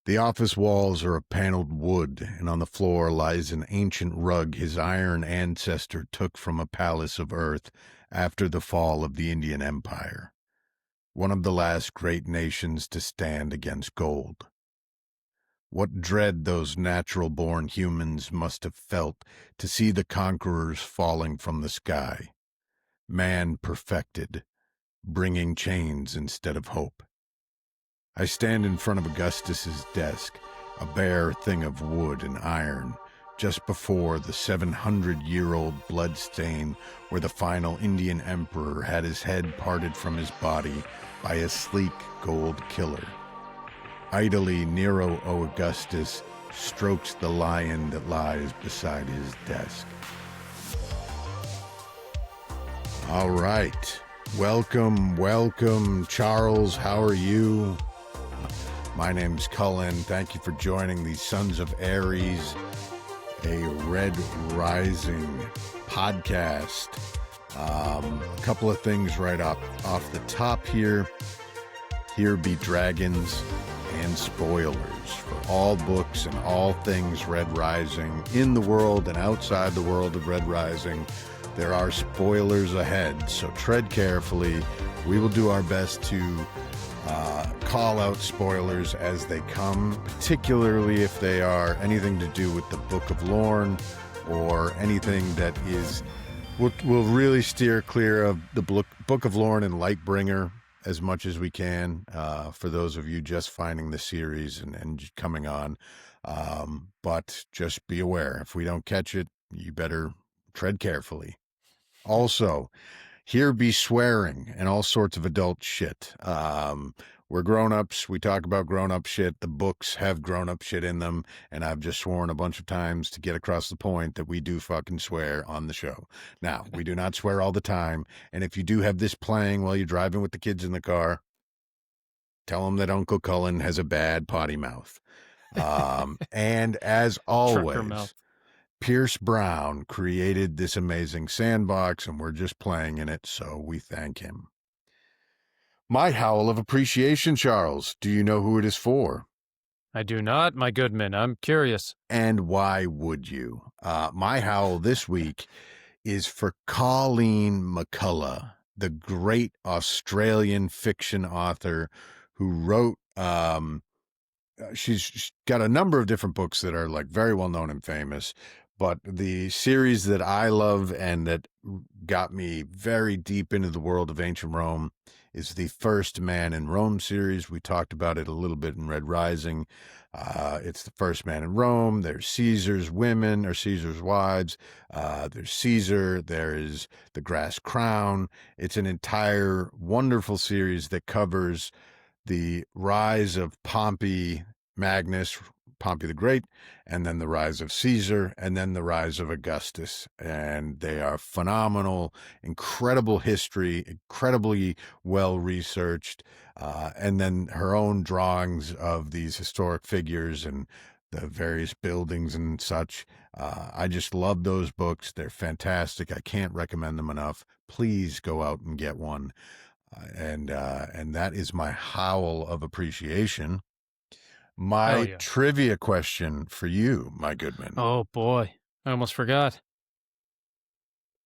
The office walls are of paneled wood, and on the floor lies an ancient rug his iron ancestor took from a palace of earth after the fall of the Indian Empire, one of the last great nations to stand against gold. What dread those natural-born humans must have felt to see the conquerors falling from the sky, man perfected, bringing chains instead of hope. I stand in front of Augustus's desk, a bare thing of wood and iron, just before the 700-year-old bloodstain where the final Indian emperor had his head parted from his body by a sleek gold killer. Idly, Nero O. Augustus strokes the lion that lies beside his desk. All right. Welcome, Charles. How are you? My name's Cullen. Thank you for joining the Sons of Ares, a Red Rising podcast. A couple of things right off the top here. Here be dragons and spoilers for all books and all things Red Rising in the world and outside the world of Red Rising. There are spoilers ahead, so tread carefully. We will do our best to call out spoilers as they come, particularly if they are anything to do with the Book of Lorne or anything that is... We'll really steer clear of the Book of Lorne and Lightbringer as much as we can, for those of you just finding the series and coming on. But just be aware, if we don't catch it, you better tread carefully. Also, here be swearing and all sorts of adult shit. We're grown-ups. We talk about grown-up shit. The books have grown-up shit in them, and I've just sworn a bunch of times to get across the point that we do fucking swear on the show. Now, we do not swear all the time, and if you do have this playing while you're driving with the kids in the car, tell them that Uncle Cullen has a bad potty mouth. And as always... Pierce Brown created this amazing sandbox, and we're just playing in it, so we thank him. My howl of appreciation, Charles. Do you know who it is for? I do not, my good man. I'm curious. And why would you? My howl this week is for Colleen McCullough, the great Australian fiction author who wrote... she's got a number of different books that are like very well known and famous, but the series that I love and that got me very deep into the world of ancient Rome is the First Man in Rome series. We talked about it a little bit in Red Rising. It's the First Man in Rome. There's Caesar's women or Caesar's wives. There's Caesar. There is the Grass Crown. It's an entire wonderful series that covers the rise of Pompey Magnus, Pompey the Great, and then the rise of Caesar, and then the rise of Augustus. And they are phenomenal, incredible history, incredibly well-researched, and then her own drawings of these historic figures and the various buildings and such. I just love those books. They're fantastic. I can't recommend them enough. Please go out and get one. And that is my howl of appreciation. My trivia question for you, my goodman. Oh, boy. I almost forgot.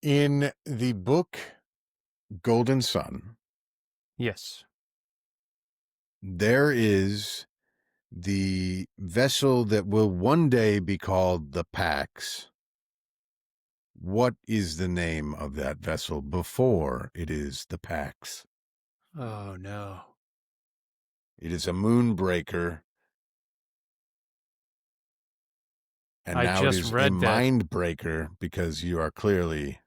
In the book Golden Sun, yes, there is the vessel that will one day be called the Pax. What is the name of that vessel before it is the Pax? Oh, no. It is a moonbreaker. And I now just it is read a that. mind breaker because you are clearly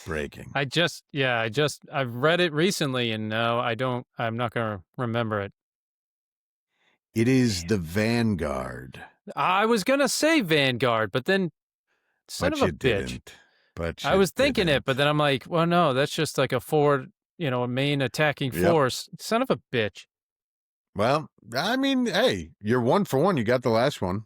breaking. I've read it recently, and no, I'm not going to remember it. It is the Vanguard. I was going to say Vanguard, but then, son of a bitch. But I was thinking it, but then I'm like, well, no, that's just like a forward, a main attacking force. Son of a bitch. Well, I mean, hey, you're 1 for 1. You got the last one.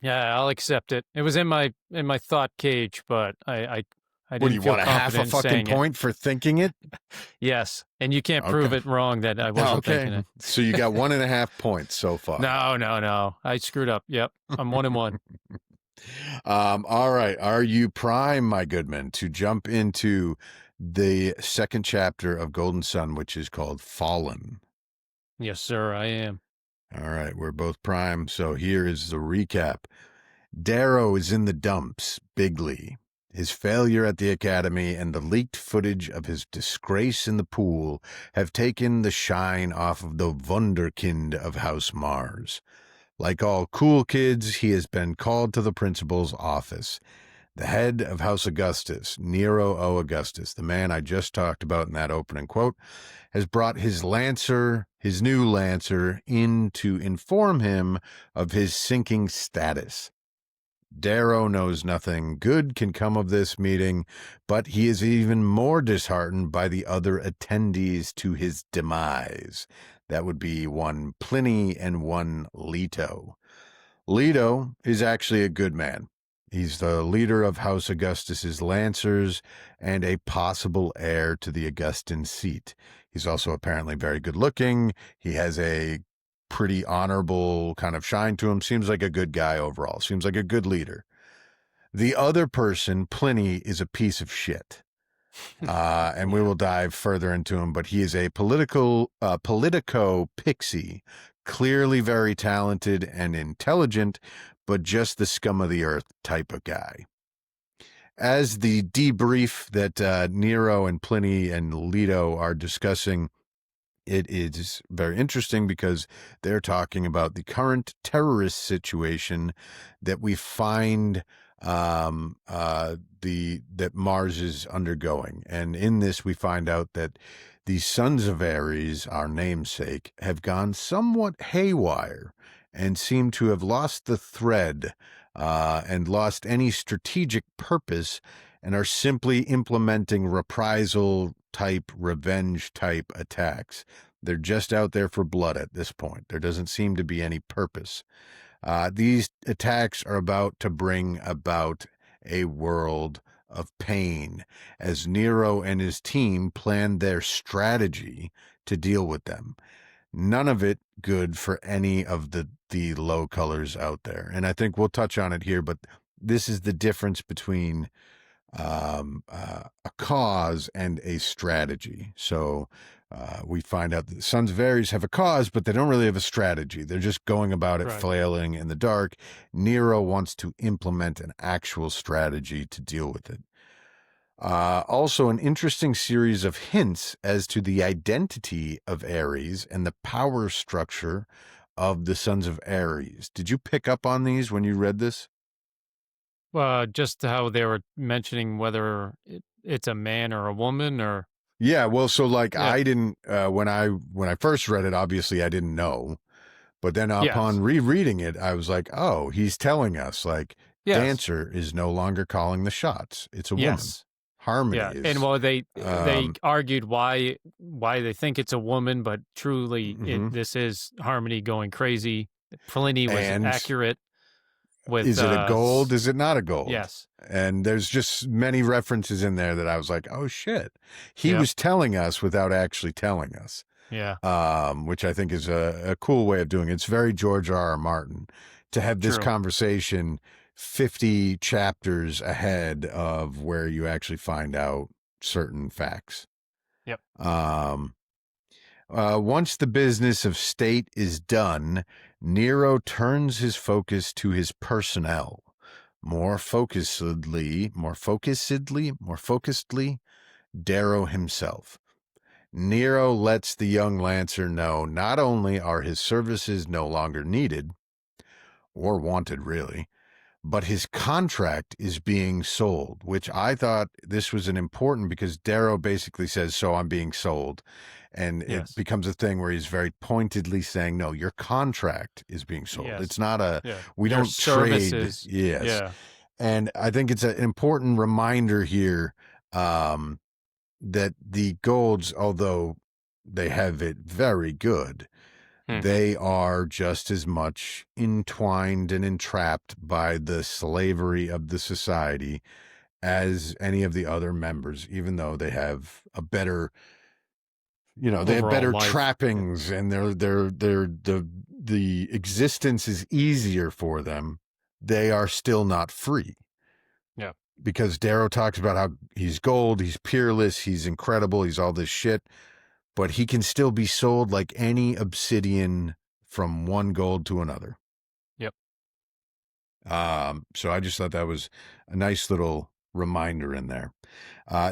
Yeah, I'll accept it. It was in my thought cage, but I I What do didn't you feel want, a half a confident in fucking saying it. point for thinking it? Yes, and you can't Okay. prove it wrong that I wasn't Okay. thinking it. So you got 1.5 points so far. No. I screwed up. Yep. I'm 1-1. All right. Are you prime, my good man, to jump into the second chapter of Golden Sun, which is called Fallen? Yes, sir, I am. All right. We're both prime. So here is the recap. Darrow is in the dumps, bigly. His failure at the academy and the leaked footage of his disgrace in the pool have taken the shine off of the wunderkind of House Mars. Like all cool kids, he has been called to the principal's office. The head of House Augustus, Nero O. Augustus, the man I just talked about in that opening quote, has brought his new Lancer, in to inform him of his sinking status. Darrow knows nothing good can come of this meeting, but he is even more disheartened by the other attendees to his demise. That would be one Pliny and one Leto. Leto is actually a good man. He's the leader of House Augustus's Lancers and a possible heir to the Augustan seat. He's also apparently very good looking. He has a pretty honorable kind of shine to him. Seems like a good guy overall. Seems like a good leader. The other person, Pliny, is a piece of shit. And we will dive further into him, but he is a politico pixie, clearly very talented and intelligent, but just the scum of the earth type of guy. As the debrief that Nero and Pliny and Leto are discussing, it is very interesting because they're talking about the current terrorist situation that we find that Mars is undergoing. And in this, we find out that the Sons of Ares, our namesake, have gone somewhat haywire and seem to have lost the thread and lost any strategic purpose, and are simply implementing reprisal type, revenge type attacks. They're just out there for blood at this point. There doesn't seem to be any purpose. These attacks are about to bring about a world of pain as Nero and his team plan their strategy to deal with them. None of it good for any of the low colors out there. And I think we'll touch on it here, but this is the difference between a cause and a strategy. So we find out that the Sons of Ares have a cause, but they don't really have a strategy. They're just going about it, flailing in the dark. Nero wants to implement an actual strategy to deal with it. Also, an interesting series of hints as to the identity of Ares and the power structure of the Sons of Ares. Did you pick up on these when you read this? Just how they were mentioning whether it's a man or a woman, or Yeah, well, so like yeah, I didn't when I first read it, obviously I didn't know, but then upon yes, rereading it, I was like, oh, he's telling us like yes, Dancer is no longer calling the shots; it's a woman. yes, Harmony yeah. And is, well, they um, argued why they think it's a woman, but truly, mhm. this is Harmony going crazy. Pliny was And accurate with is it a gold? Is it not a gold? yes, And there's just many references in there that I was like, oh shit, he yep, was telling us without actually telling us. yeah, Which I think is a cool way of doing it. It's very George R. R. Martin to have this true, conversation 50 chapters ahead of where you actually find out certain facts. yep, Um, Once the business of state is done, Nero turns his focus to his personnel. More focusedly, Darrow himself. Nero lets the young Lancer know not only are his services no longer needed, or wanted really, but his contract is being sold, which I thought this was an important because Darrow basically says, so I'm being sold. And it yes, becomes a thing where he's very pointedly saying, no, your contract is being sold. It's yes, not yeah. we Your don't trade. services, Yes. yeah, And I think it's an important reminder here um, that the golds, although they have it very good, hmm, they are just as much entwined and entrapped by the slavery of the society as any of the other members, even though they have a better, they have Overall better life. trappings, and the existence is easier for them. They are still not free, Yeah. because Darrow talks about how he's gold, he's peerless, he's incredible, he's all this shit, but he can still be sold like any obsidian from one gold to another. Yep. So I just thought that was a nice little reminder in there.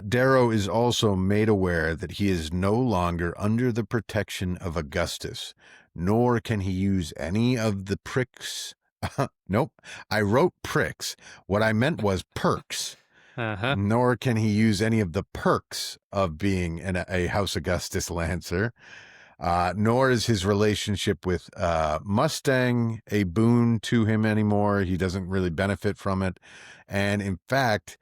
Darrow is also made aware that he is no longer under the protection of Augustus, nor can he use any of the pricks. Nope, I wrote pricks. What I meant was perks. Uh-huh. Nor can he use any of the perks of being a House Augustus Lancer. Nor is his relationship with Mustang a boon to him anymore. He doesn't really benefit from it. And in fact,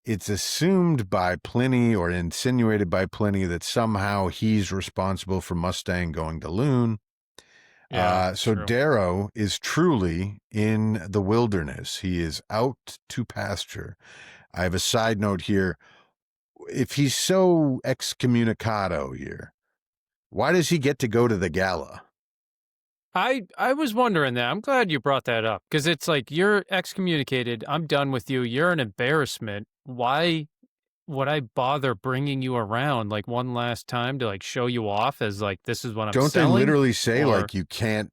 it's assumed by Pliny, or insinuated by Pliny, that somehow he's responsible for Mustang going to Loon. Yeah, that's So true. Darrow is truly in the wilderness. He is out to pasture. I have a side note here. If he's so excommunicado here, why does he get to go to the gala? I was wondering that. I'm glad you brought that up, because it's like, you're excommunicated. I'm done with you. You're an embarrassment. Why would I bother bringing you around like one last time to like show you off as like, this is what I'm Don't they selling? literally say Or like you can't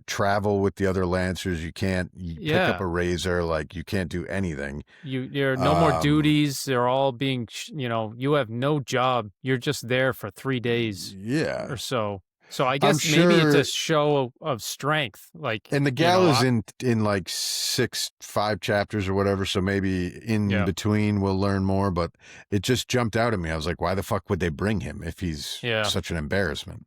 travel with the other Lancers, you pick up yeah, a razor, like you can't do anything. you're no more Um, duties. They're all being, you have no job. You're just there for 3 days or yeah, so. So I I'm guess maybe it's a sure. show of strength. Like, And the gala's in like 5 chapters or whatever, so maybe in yeah, between we'll learn more. But it just jumped out at me. I was like, why the fuck would they bring him if he's yeah. such an embarrassment?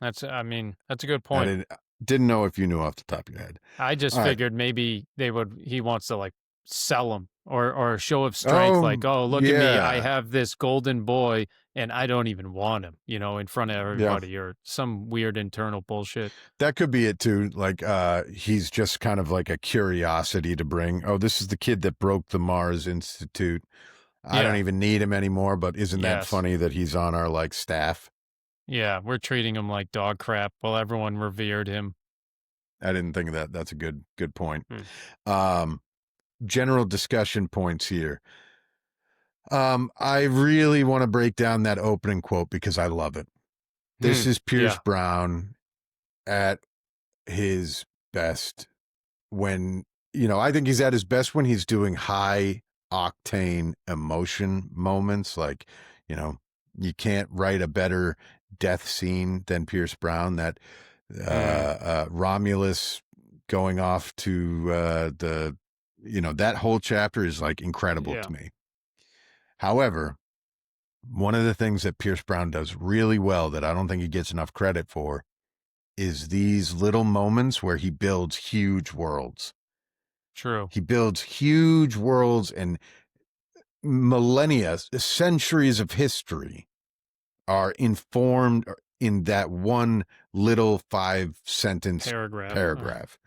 I mean, that's a good I point. didn't know if you knew off the top of your head. I just All right. figured maybe he wants to like sell him, or a show of strength, Oh like, oh, look at me, I yeah, have this golden boy and I don't even want him, in front of yeah. everybody, or some weird internal bullshit. That could be it too. Like, he's just kind of like a curiosity to bring. Oh, this is the kid that broke the Mars Institute. I don't Yeah. even need him anymore, but isn't that Yes. funny that he's on our like staff? Yeah, we're treating him like dog crap while everyone revered him. I didn't think of that. That's a good point. Hmm. Um, General discussion points here. I really want to break down that opening quote because I love it. This is Pierce Yeah. Brown at his best when, I think he's at his best when he's doing high octane emotion moments. Like, you know, you can't write a better death scene than Pierce Brown. That Mm. Romulus going off to that whole chapter is like incredible Yeah. to me. However, one of the things that Pierce Brown does really well that I don't think he gets enough credit for is these little moments where he builds huge worlds. True. He builds huge worlds, and millennia, centuries of history are informed in that one little 5 sentence Paragraph. paragraph.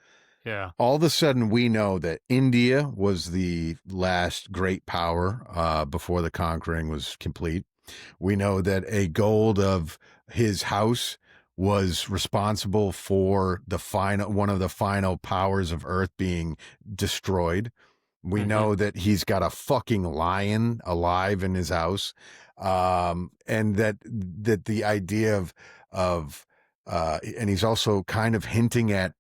Yeah. All of a sudden, we know that India was the last great power before the conquering was complete. We know that a gold of his house was responsible for one of the final powers of Earth being destroyed. We Hmm. know that he's got a fucking lion alive in his house, and that the idea of and he's also kind of hinting at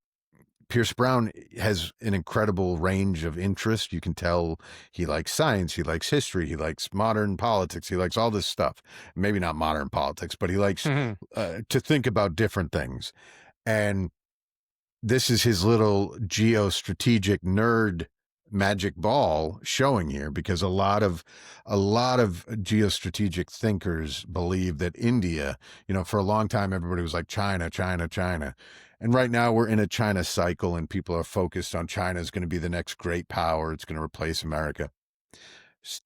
Pierce Brown has an incredible range of interest. You can tell he likes science, he likes history, he likes modern politics, he likes all this stuff. Maybe not modern politics, but he likes to think about different things. And this is his little geostrategic nerd magic ball showing here, because a lot of geostrategic thinkers believe that India, for a long time everybody was like China, China, China. And right now we're in a China cycle, and people are focused on China is going to be the next great power. It's going to replace America.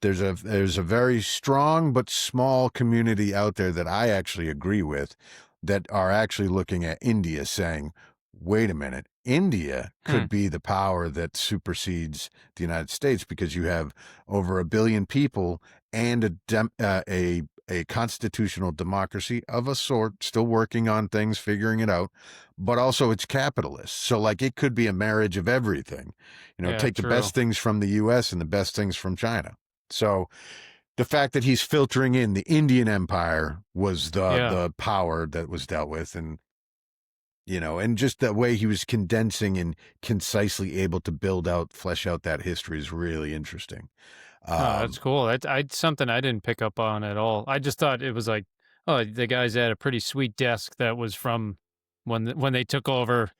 There's a very strong but small community out there that I actually agree with, that are actually looking at India saying, wait a minute, India Hmm. could be the power that supersedes the United States, because you have over 1 billion people and a constitutional democracy of a sort, still working on things, figuring it out, but also it's capitalist. So like it could be a marriage of everything. Yeah, Take the true. best things from the US and the best things from China. So the fact that he's filtering in the Indian Empire was Yeah. the power that was dealt with, and just the way he was condensing and concisely able to flesh out that history is really interesting. Oh, that's Um, cool. Something I didn't pick up on at all. I just thought it was like, oh, the guys had a pretty sweet desk that was from when they took over,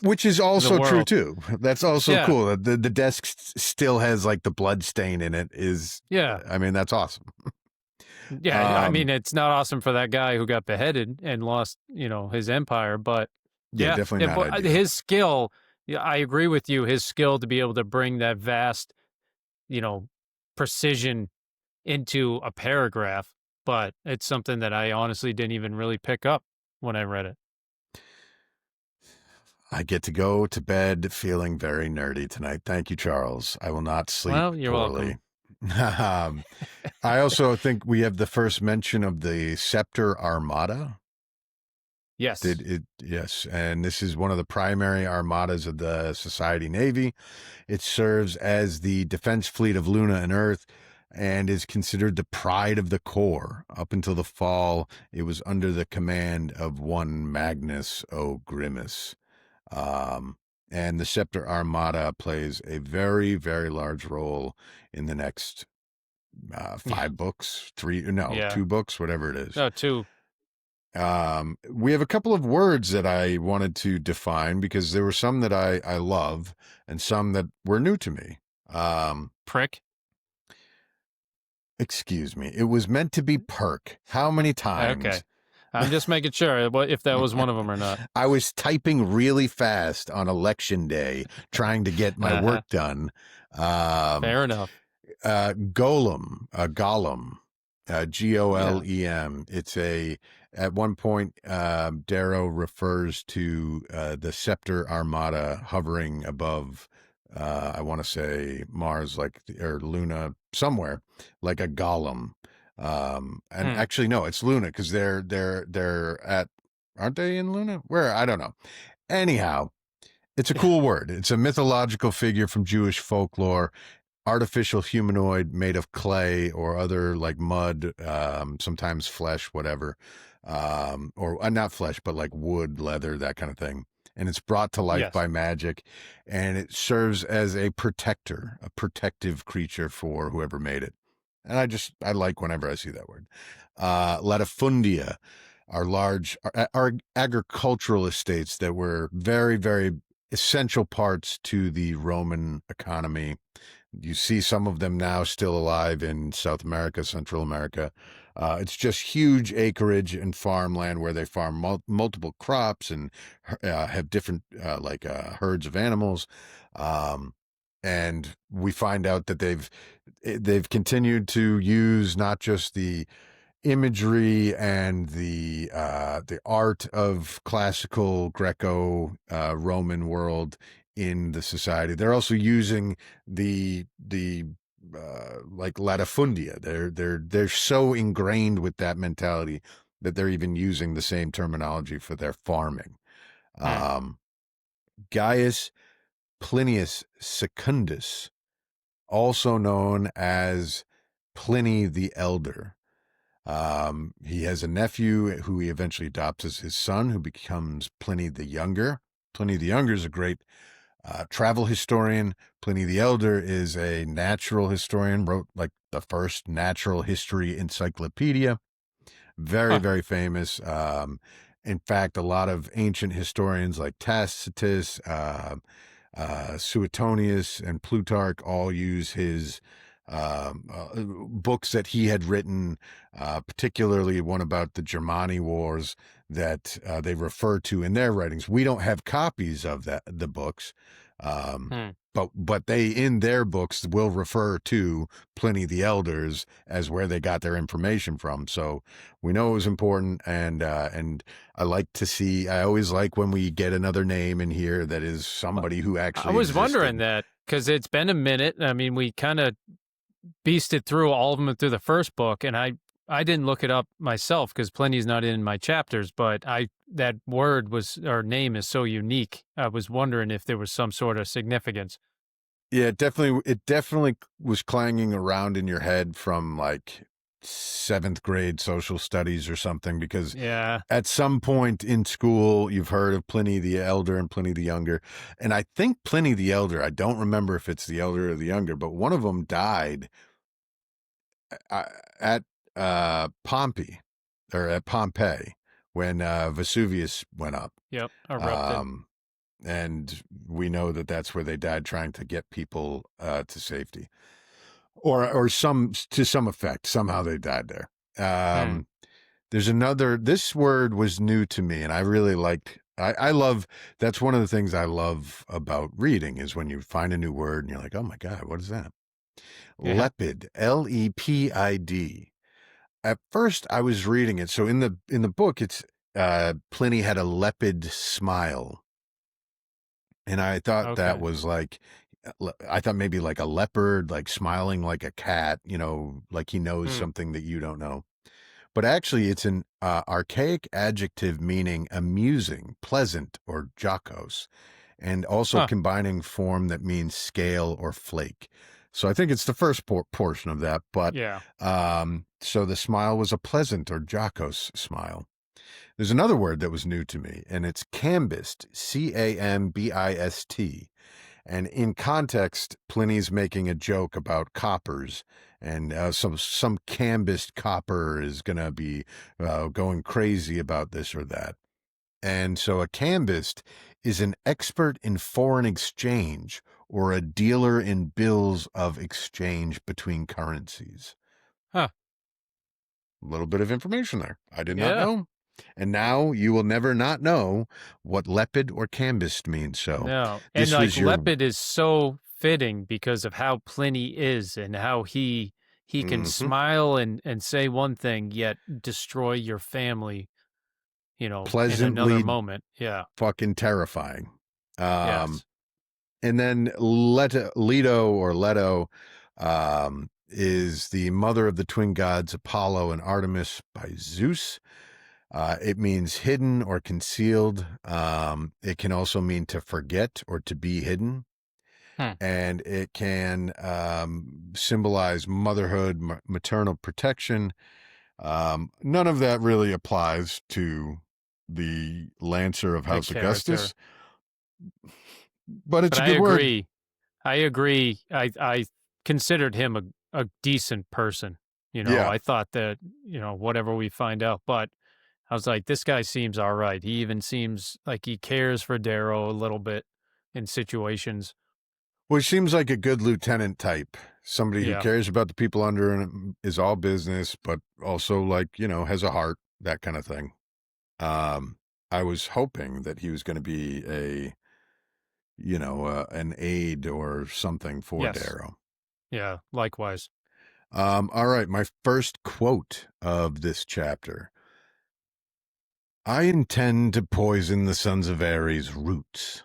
which is the also true world. too. That's also Yeah. cool. The desk still has like the blood stain in it. Yeah. I mean, that's awesome. Yeah, I Um, mean, it's not awesome for that guy who got beheaded and lost, his empire, but yeah, yeah, definitely not but ideal. his skill, yeah, I agree with you. His skill to be able to bring that vast, you know, precision into a paragraph, but it's something that I honestly didn't even really pick up when I read it. I get to go to bed feeling very nerdy tonight. Thank you, Charles. I will not sleep Well, you're welcome. poorly. I also think we have the first mention of the Scepter Armada. Yes. Yes, and this is one of the primary armadas of the Society Navy. It serves as the defense fleet of Luna and Earth and is considered the pride of the Corps. Up until the fall, it was under the command of one Magnus O'Grimus. And the Scepter Armada plays a very, very large role in the next Yeah. 5 books, Yeah. 2 books, whatever it is. No, too. We have a couple of words that I wanted to define because there were some that I love and some that were new to me. Prick. Excuse me. It was meant to be perk. How many Okay. times? I'm just making sure if that was one of them or not. I was typing really fast on election day trying to get my Uh-huh. work done. Um, Fair enough. Gollum, Yeah. Golem. At one point, Darrow refers to the Scepter Armada hovering above, I want to say Mars, or Luna, somewhere, like a golem. And Hmm. actually, no, it's Luna because they're at, aren't they in Luna? Where? I don't know. Anyhow, it's a cool word. It's a mythological figure from Jewish folklore, artificial humanoid made of clay or other like mud, sometimes flesh, whatever, or not flesh, but like wood, leather, that kind of thing. And it's brought to life Yes. by magic, and it serves as a protective creature for whoever made it. And I like whenever I see that word. Latifundia are are agricultural estates that were very, very essential parts to the Roman economy. You see some of them now still alive in South America, Central America. It's just huge acreage and farmland where they farm multiple crops and have different herds of animals. Um, and we find out that they've continued to use not just the imagery and the art of classical Greco Roman world in the society. They're also using the like latifundia. They're so ingrained with that mentality that they're even using the same terminology for their farming. Hmm. Um, Gaius Plinius Secundus, also known as Pliny the Elder. He has a nephew who he eventually adopts as his son, who becomes Pliny the Younger. Pliny the Younger is a great travel historian. Pliny the Elder is a natural historian, wrote like the first natural history encyclopedia. Very, Huh. very famous. In fact, a lot of ancient historians like Tacitus, Suetonius, and Plutarch all use his books that he had written, particularly one about the Germani Wars that they refer to in their writings. We don't have copies of the books, Um, Hmm. but they in their books will refer to Pliny the Elders as where they got their information from. So we know it was important, and I like to see. I always like when we get another name in here that is Well, somebody who I actually was wondering existed. that because it's been a minute. I mean, we kind of beasted through all of them through the first book, and I didn't look it up myself because Pliny's not in my chapters. But I that word was or name is so unique. I was wondering if there was some sort of significance. Yeah, it definitely was clanging around in your head from like seventh grade social studies or something, because Yeah. at some point in school you've heard of Pliny the Elder and Pliny the Younger. And I think Pliny the Elder, I don't remember if it's the elder or the younger, but one of them died uh, at Pompey, or at Pompeii, when Vesuvius went up. Yep. Erupted. Um, and we know that that's where they died trying to get people to safety, or some to some effect. Somehow they died there. Hmm. There's another. This word was new to me, and I really liked. I love. That's one of the things I love about reading is when you find a new word and you're like, oh my god, what is that? Yeah. Lepid, Lepid. At first, I was reading it. So in the book, it's Pliny had a lepid smile. And I thought that Okay. was like, I thought maybe like a leopard, like smiling like a cat, like he knows Hmm. something that you don't know. But actually, it's an archaic adjective meaning amusing, pleasant, or jocose, and also Huh. combining form that means scale or flake. So I think it's the first portion of that. But Yeah. so the smile was a pleasant or jocose smile. There's another word that was new to me, and it's cambist, Cambist. And in context, Pliny's making a joke about coppers, and some cambist copper is going to be going crazy about this or that. And so a cambist is an expert in foreign exchange or a dealer in bills of exchange between currencies. Huh. A little bit of information there. I did not Yeah. know. And now you will never not know what lepid or cambist means. So No. And this like was your. Lepid is so fitting because of how Pliny is and how he can Mhm. smile and say one thing yet destroy your family, in another Pleasantly moment. Yeah. fucking terrifying. Um, Yes. and then Leto is the mother of the twin gods Apollo and Artemis by Zeus. It means hidden or concealed. It can also mean to forget or to be hidden. Hmm. And it can symbolize motherhood, maternal protection. None of that really applies to the Lancer of The House character. Augustus, but it's But a I good word. agree. I agree. I considered him a decent person. Yeah. I thought that, whatever we find out, but I was like, this guy seems all right. He even seems like he cares for Darrow a little bit in situations. Well, he seems like a good lieutenant type. Somebody who Yeah. cares about the people under him, is all business, but also like, has a heart, that kind of thing. Um, I was hoping that he was going to be an aide or something for Yes. Darrow. Yeah. Likewise. All right. My first quote of this chapter. I intend to poison the Sons of Ares' roots.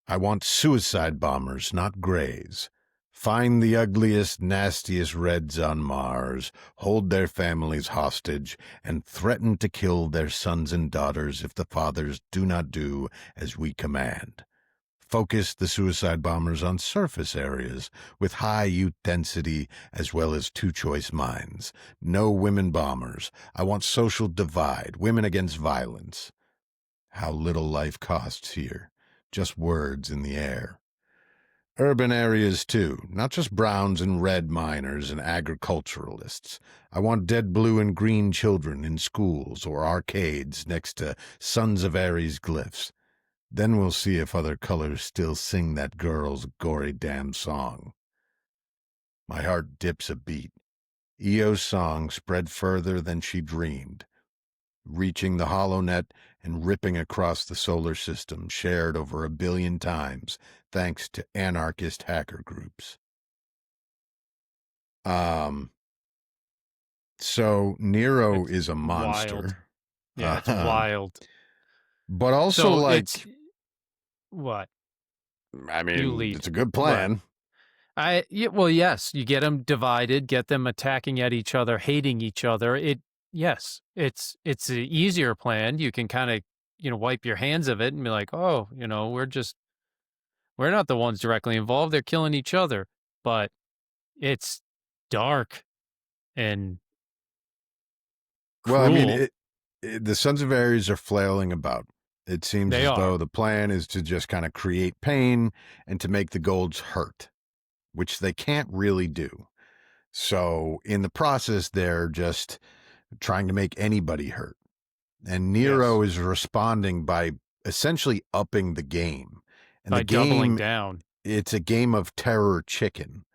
I want suicide bombers, not greys. Find the ugliest, nastiest Reds on Mars, hold their families hostage, and threaten to kill their sons and daughters if the fathers do not do as we command. Focus the suicide bombers on surface areas with high youth density as well as two-choice minds. No women bombers. I want social divide, women against violence. How little life costs here. Just words in the air. Urban areas, too, not just browns and red miners and agriculturalists. I want dead blue and green children in schools or arcades next to Sons of Ares glyphs. Then we'll see if other colors still sing that girl's gory damn song. My heart dips a beat. Eo's song spread further than she dreamed. reaching the hollow net and ripping across the solar system, shared over 1 billion times, thanks to anarchist hacker groups. So Nero It's is a wild. monster. Yeah, it's Um, wild. but also, So it's like, what? I You mean, lead. it's a good Right. plan. Well, yes, you get them divided, get them attacking at each other, hating each other. Yes, it's an easier plan. You can kind of, wipe your hands of it and be like, oh, we're not the ones directly involved. They're killing each other. But it's dark and Well, I mean, cruel. the Sons of Ares are flailing about. It seems They as though are. the plan is to just kind of create pain and to make the golds hurt, which they can't really do. So, in the process, they're just trying to make anybody hurt. And Yes. Nero is responding by essentially upping the game. And the By doubling game, down. it's a game of terror chicken.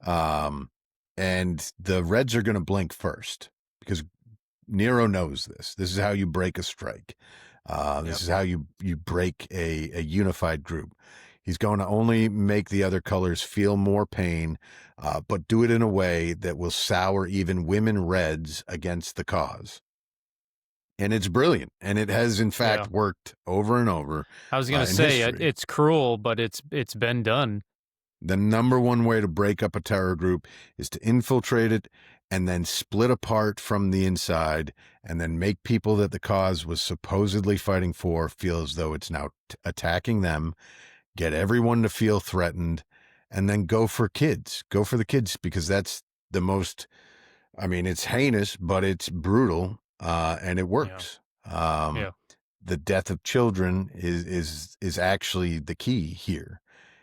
Um, and the Reds are going to blink first because Nero knows this. This is how you break a strike. This Yep. is how you break a unified group. He's going to only make the other colors feel more pain, but do it in a way that will sour even women Reds against the cause. And it's brilliant, and it has in Yeah. fact worked over and over I was gonna in say history. it's cruel, but it's been done. The number one way to break up a terror group is to infiltrate it and then split apart from the inside and then make people that the cause was supposedly fighting for feel as though it's now attacking them, get everyone to feel threatened, and then go for kids. Go for the kids because that's the most, I mean, it's heinous, but it's brutal, and it Yeah. works. Yeah. The death of children is actually the key here.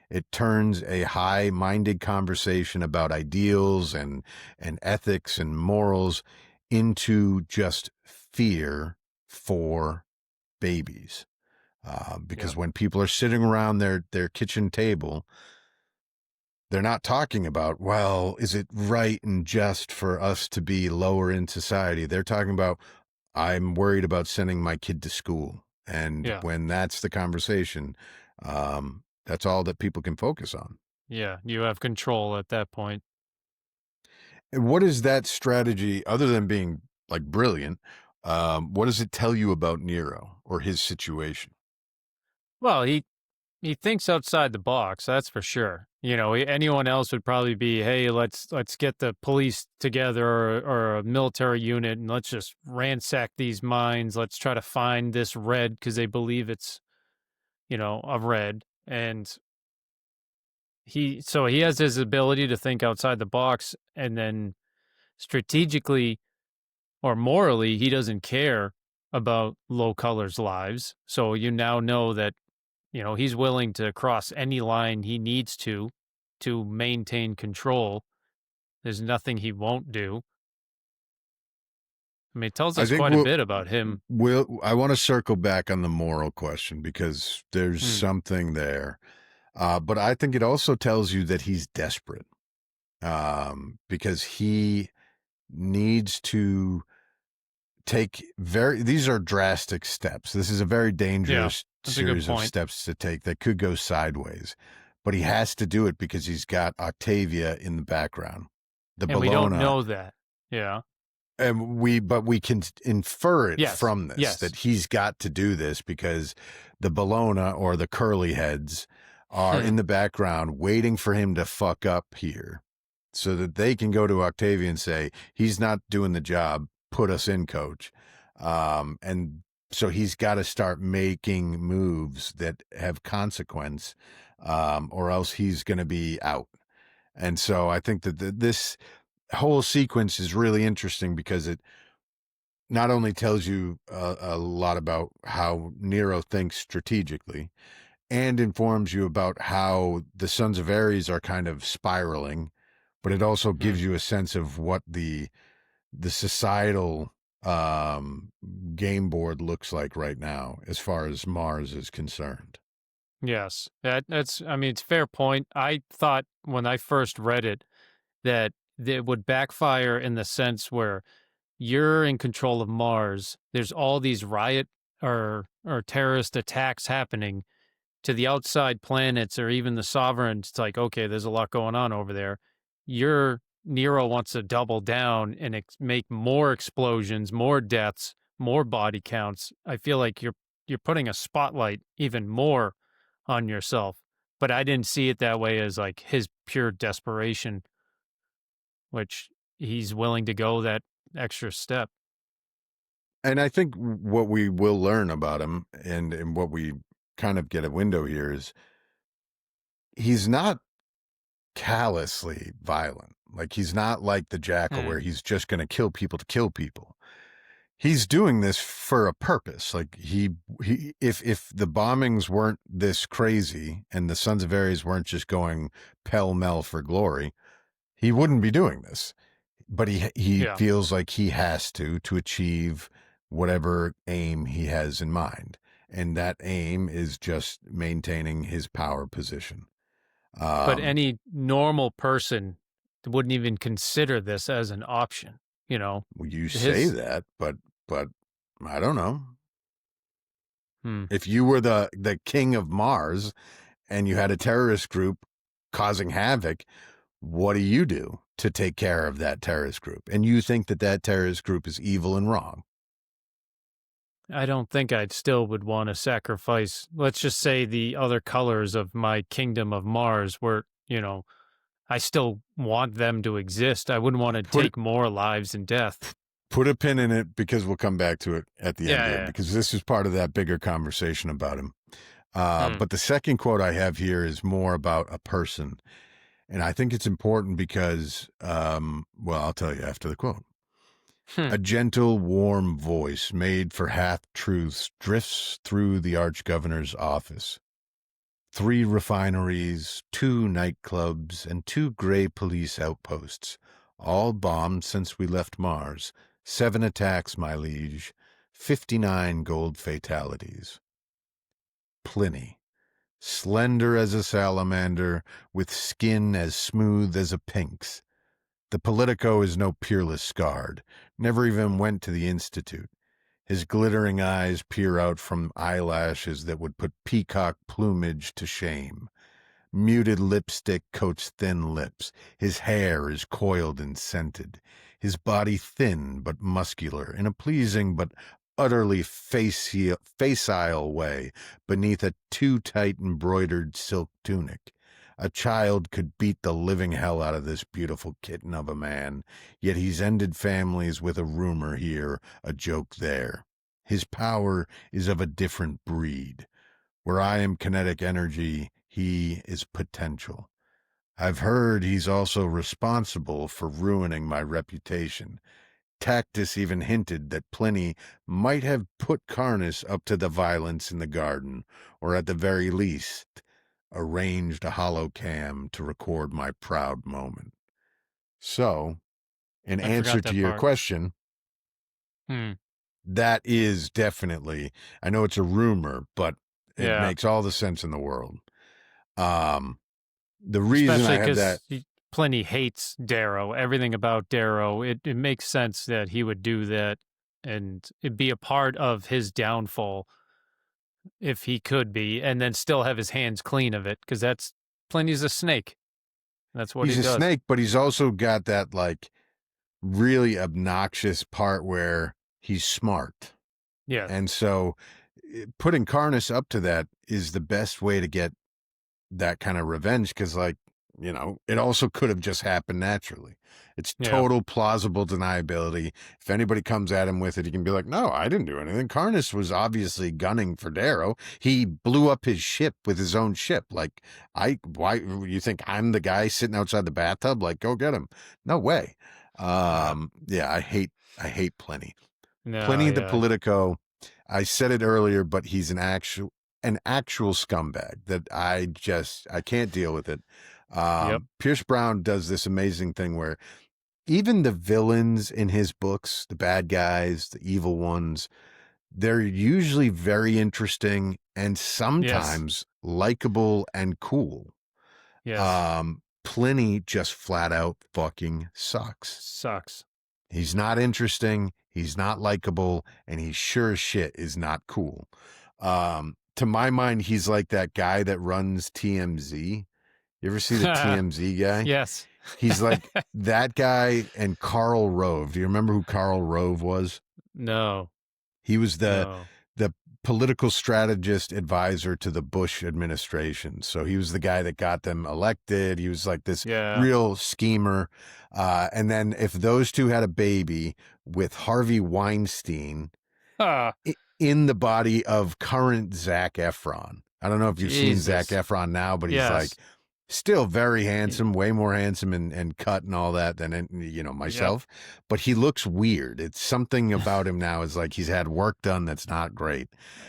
It turns a high-minded conversation about ideals and ethics and morals into just fear for babies. Yeah. Because when people are sitting around their kitchen table, they're not talking about, well, is it right and just for us to be lower in society? They're talking about, I'm worried about sending my kid to school. And Yeah. when that's the conversation, that's all that people can focus on. Yeah. You have control at that point. And what is that strategy, other than being like brilliant? What does it tell you about Nero or his situation? Well, he thinks outside the box, that's for sure. Anyone else would probably be, "Hey, let's get the police together or a military unit and let's just ransack these mines. Let's try to find this red because they believe it's, a red." And he has his ability to think outside the box and then strategically or morally, he doesn't care about low colors' lives. So you now know that he's willing to cross any line he needs to maintain control. There's nothing he won't do. I mean, it tells I us think quite a bit about him. I want to circle back on the moral question because there's Mm, something there. But I think it also tells you that he's desperate, because he needs to take these are drastic steps. This is a very yeah, dangerous that's a good series of point. steps to take that could go sideways. But he has to do it because he's got Octavia in the background. The And we don't Bologna. know that. Yeah. And we can infer it Yes. from this Yes. that he's got to do this because the Bologna or the curly heads are in the background waiting for him to fuck up here so that they can go to Octavia and say, he's not doing the job. Put us in, coach. And so he's got to start making moves that have consequence, or else he's going to be out. And so I think that this whole sequence is really interesting because it not only tells you a lot about how Nero thinks strategically and informs you about how the Sons of Ares are kind of spiraling, but it also gives you a sense of what the societal um, game board looks like right now as far as Mars is concerned. Yes. That's, I mean, it's a fair point. I thought when I first read it that it would backfire in the sense where you're in control of Mars. There's all these riot or terrorist attacks happening to the outside planets or even the sovereigns. It's like, okay, there's a lot going on over there. Your Nero wants to double down and make more explosions, more deaths, more body counts. I feel like you're putting a spotlight even more on yourself. But I didn't see it that way as like his pure desperation, which he's willing to go that extra step. And I think what we will learn about him and what we kind of get a window here is he's not callously violent. Like he's not like the Jackal Hmm. where he's just going to kill people to kill people. He's doing this for a purpose. Like he if the bombings weren't this crazy and the Sons of Ares weren't just going pell mell for glory, he wouldn't be doing this. But he Yeah. feels like he has to achieve whatever aim he has in mind, and that aim is just maintaining his power position. But Um, any normal person wouldn't even consider this as an option, you know? you say His that, but I don't know. hmm, If you were the king of Mars and you had a terrorist group causing havoc, what do you do to take care of that terrorist group? And you think that that terrorist group is evil and wrong. I don't think I'd still would want to sacrifice, let's just say the other colors of my kingdom of Mars were, I still want them to exist. I wouldn't want to Put take more lives in death. put a pin in it because we'll come back to it at the end Yeah, here yeah. because this is part of that bigger conversation about him. Hmm. But the second quote I have here is more about a person. And I think it's important because, well, I'll tell you after the quote. Hmm. A gentle, warm voice made for half truths drifts through the archgovernor's office. 3 refineries, 2 nightclubs, and 2 gray police outposts, all bombed since we left Mars. 7 attacks, my liege. 59 gold fatalities. Pliny, slender as a salamander, with skin as smooth as a pink's. The Politico is no peerless scard, never even went to the Institute. His glittering eyes peer out from eyelashes that would put peacock plumage to shame. Muted lipstick coats thin lips. His hair is coiled and scented. His body thin but muscular in a pleasing but utterly facile way beneath a too tight embroidered silk tunic. A child could beat the living hell out of this beautiful kitten of a man, yet he's ended families with a rumor here, a joke there. His power is of a different breed. Where I am kinetic energy, he is potential. I've heard he's also responsible for ruining my reputation. Tactus even hinted that Pliny might have put Carnus up to the violence in the garden, or at the very least, arranged a holocam to record my proud moment. So, in I answer forgot to that your part. question, Hmm. that is definitely, I know it's a rumor, but it Yeah. makes all the sense in the world. Um, the reason I Especially have because that, Pliny hates Darrow. Everything about Darrow, it makes sense that he would do that and it'd be a part of his downfall if he could be, and then still have his hands clean of it, because that's Pliny's a snake. That's what he he's a does. snake, but he's also got that like really obnoxious part where he's smart. Yeah. And so putting Carnus up to that is the best way to get that kind of revenge because, like, it also could have just happened naturally. It's Yeah. total plausible deniability. If anybody comes at him with it, he can be like, no, I didn't do anything. Carnus was obviously gunning for Darrow. He blew up his ship with his own ship. Like, why you think I'm the guy sitting outside the bathtub? Like, go get him. No way. Yeah, I hate Pliny. No, Pliny the yeah. Politico. I said it earlier, but he's an actual scumbag that I can't deal with it. Yep. Pierce Brown does this amazing thing where even the villains in his books, the bad guys, the evil ones, they're usually very interesting and Yes. sometimes likable and cool. Yes. Pliny just flat out fucking sucks. Sucks. He's not interesting. He's not likable, and he sure as shit is not cool. To my mind, he's like that guy that runs TMZ. You ever see the TMZ guy? Yes. He's like that guy and Karl Rove. Do you remember who Karl Rove was? No, He was no. the political strategist advisor to the Bush administration. So he was the guy that got them elected. He was like this Yeah. real schemer. And then if those two had a baby with Harvey Weinstein Ah, in the body of current Zac Efron. I don't know if you've seen Zac Jesus. Efron now, but he's like Yes. still very Y- handsome, way more handsome and cut and all that than Yep. myself. But he looks weird. It's something about him now is like he's had work done that's not great.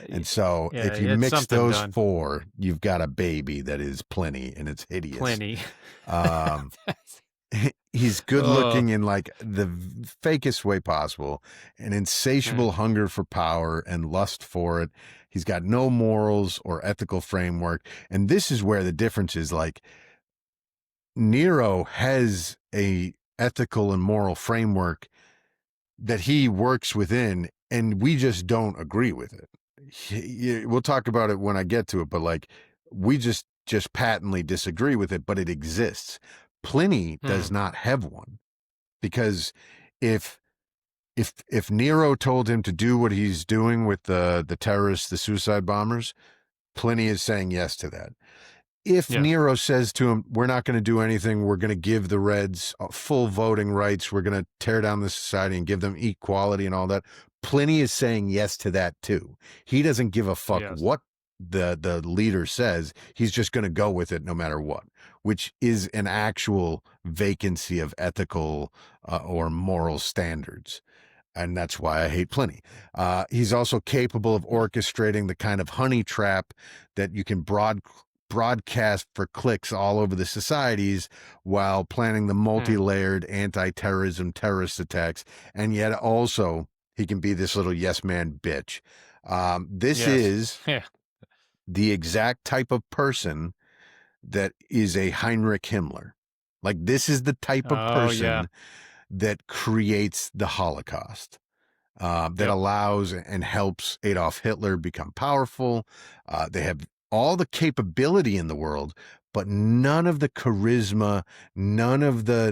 And so Yeah, if you it's mix something those done. four, you've got a baby that is plenty and it's hideous. Plenty. Um, he's good Oh, looking in like the fakest way possible, an mm, insatiable hunger for power and lust for it. He's got no morals or ethical framework. And this is where the difference is like Nero has a ethical and moral framework that he works within, and we just don't agree with it. We'll talk about it when I get to it, but like we just patently disagree with it, but it exists. Pliny does mm, not have one because if if Nero told him to do what he's doing with the terrorists, the suicide bombers, Pliny is saying yes to that. If yes. Nero says to him, we're not going to do anything, we're going to give the Reds full voting rights, we're going to tear down the society and give them equality and all that, Pliny is saying yes to that too. He doesn't give a fuck Yes. what the leader says. He's just going to go with it no matter what, which is an actual vacancy of ethical or moral standards. And that's why I hate Pliny. He's also capable of orchestrating the kind of honey trap that you can broadcast for clicks all over the societies while planning the Mm, multi-layered anti-terrorism terrorist attacks. And yet also he can be this little yes man bitch. This yes. is Yeah. the exact type of person that is a Heinrich Himmler. Like this is the type of Oh, yeah. person that creates the Holocaust, that Yep. allows and helps Adolf Hitler become powerful. They have all the capability in the world, but none of the charisma, none of the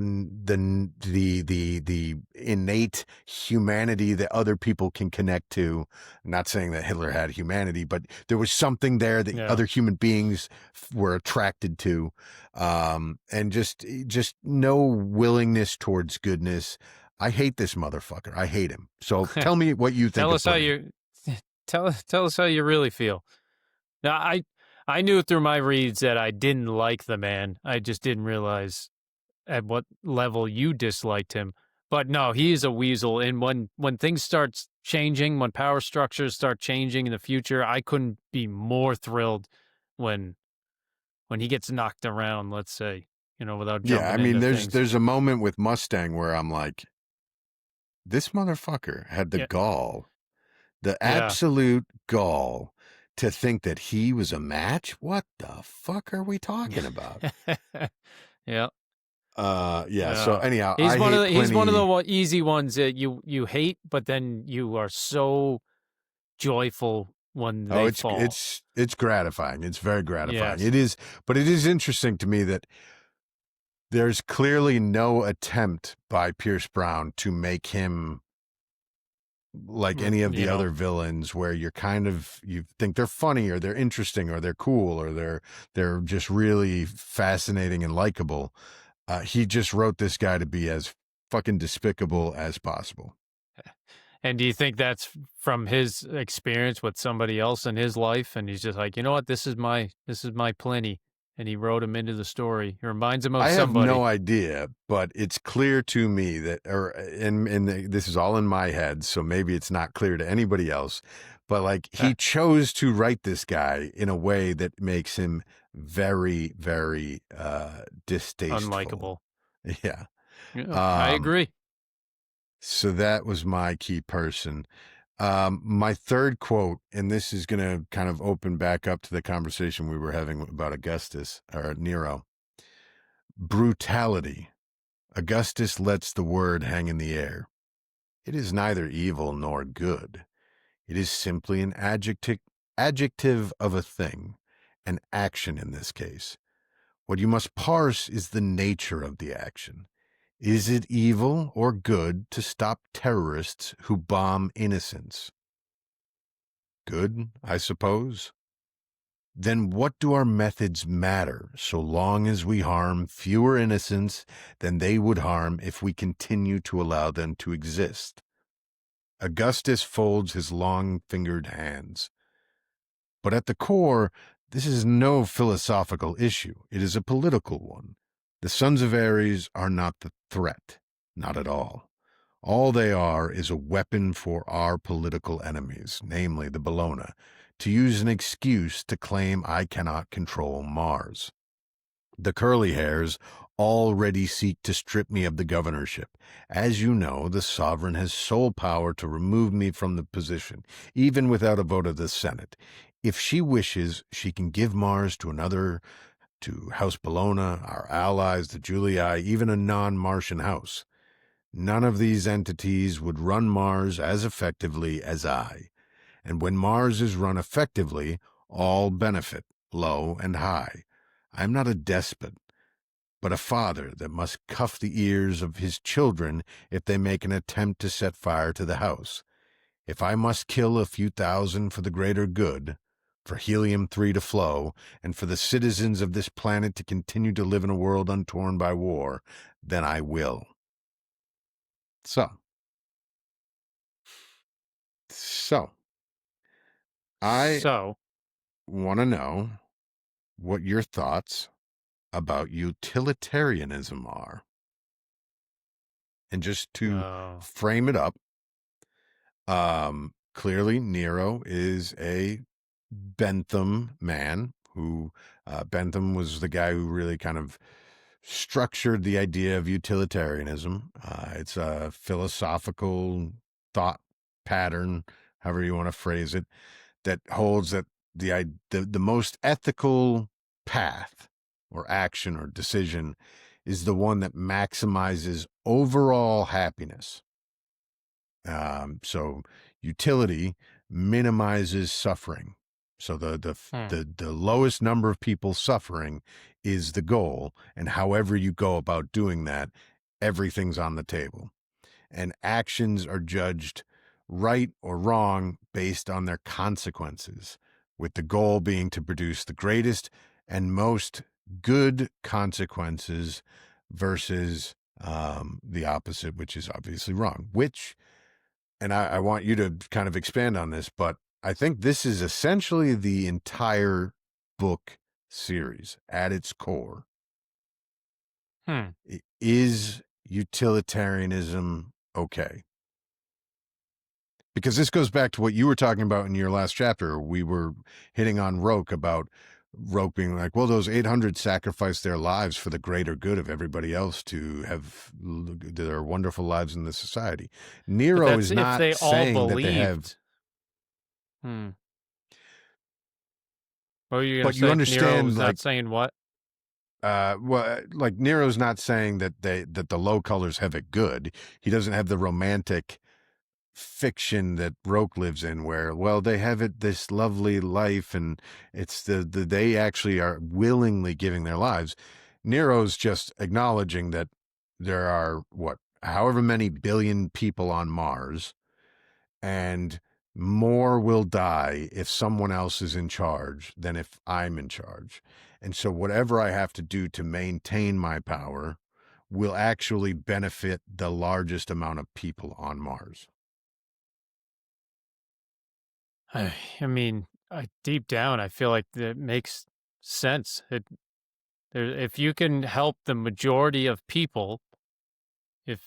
innate humanity that other people can connect to. I'm not saying that Hitler had humanity, but there was something there that Yeah. other human beings were attracted to, and just no willingness towards goodness. I hate this motherfucker. I hate him. So tell me what you think Tell of us how Pliny. you tell us how you really feel. Now, I knew through my reads that I didn't like the man. I just didn't realize at what level you disliked him. But no, he is a weasel. And when things start changing, when power structures start changing in the future, I couldn't be more thrilled when when he gets knocked around. Let's say, without Yeah, I jumping mean, into there's things. there's a moment with Mustang where I'm like, this motherfucker had the Yeah, gall, the yeah, absolute gall to think that he was a match. What the fuck are we talking about? yeah. Yeah. So Yeah, anyhow, I hate he's one of the Pliny. easy ones that you hate, but then you are so joyful when Oh, they it's fall. it's it's gratifying. It's very gratifying. Yes. It is, but it is interesting to me that there's clearly no attempt by Pierce Brown to make him like any of You the know, other villains where you think they're funny or they're interesting or they're cool or they're just really fascinating and likable. He just wrote this guy to be as fucking despicable as possible. and do you think that's from his experience with somebody else in his life, and he's just like, you know what, this is my Pliny, and he wrote him into the story. He reminds him of I have somebody. no idea, but it's clear to me that, this is all in my head, so maybe it's not clear to anybody else. But like Eh, he chose to write this guy in a way that makes him very, very distasteful. Unlikable. Yeah. Yeah, I Um, agree. so that was my key person. My third quote, and this is going to kind of open back up to the conversation we were having about Augustus or Nero. Brutality. Augustus lets the word hang in the air. It is neither evil nor good. It is simply an adjective of a thing, an action in this case. What you must parse is the nature of the action. Is it evil or good to stop terrorists who bomb innocents? Good, I suppose. Then what do our methods matter so long as we harm fewer innocents than they would harm if we continue to allow them to exist? Augustus folds his long-fingered hands. But at the core, this is no philosophical issue. It is a political one. The Sons of Ares are not the threat, not at all. All they are is a weapon for our political enemies, namely the Bellona, to use an excuse to claim I cannot control Mars. The curly hairs already seek to strip me of the governorship. As you know, the sovereign has sole power to remove me from the position, even without a vote of the Senate. If she wishes, she can give Mars to another, to House Bellona, our allies, the Julii, even a non-Martian house. None of these entities would run Mars as effectively as I. And when Mars is run effectively, all benefit, low and high. I'm not a despot, but a father that must cuff the ears of his children if they make an attempt to set fire to the house. If I must kill a few thousand for the greater good, for helium-3 to flow, and for the citizens of this planet to continue to live in a world untorn by war, then I will. So, I So, want to know what your thoughts about utilitarianism are. And just to oh, frame it up, clearly Nero is a Bentham man who Bentham was the guy who really kind of structured the idea of utilitarianism. It's a philosophical thought pattern, however you want to phrase it, that holds that the most ethical path or action or decision is the one that maximizes overall happiness. So utility minimizes suffering. So hmm. the lowest number of people suffering is the goal, and however you go about doing that, everything's on the table. And actions are judged right or wrong based on their consequences, with the goal being to produce the greatest and most good consequences versus the opposite, which is obviously wrong. And I want you to kind of expand on this, but I think this is essentially the entire book series at its core. Hmm. Is utilitarianism okay? Because this goes back to what you were talking about in your last chapter. We were hitting on Roke about Roke being like, well, those 800 sacrificed their lives for the greater good of everybody else to have their wonderful lives in the society. But Nero that's is if not they all saying that they have, believed. Hmm. What were you going but to you say? Nero understand, was not like, saying what? well, like Nero's not saying that that the low colors have it good. He doesn't have the romantic fiction that Roke lives in, where, well, they have it this lovely life, and it's the they actually are willingly giving their lives. Nero's just acknowledging that there are however many billion people on Mars, and more will die if someone else is in charge than if I'm in charge. And so whatever I have to do to maintain my power will actually benefit the largest amount of people on Mars. I mean, deep down, I feel like that makes sense. If you can help the majority of people, if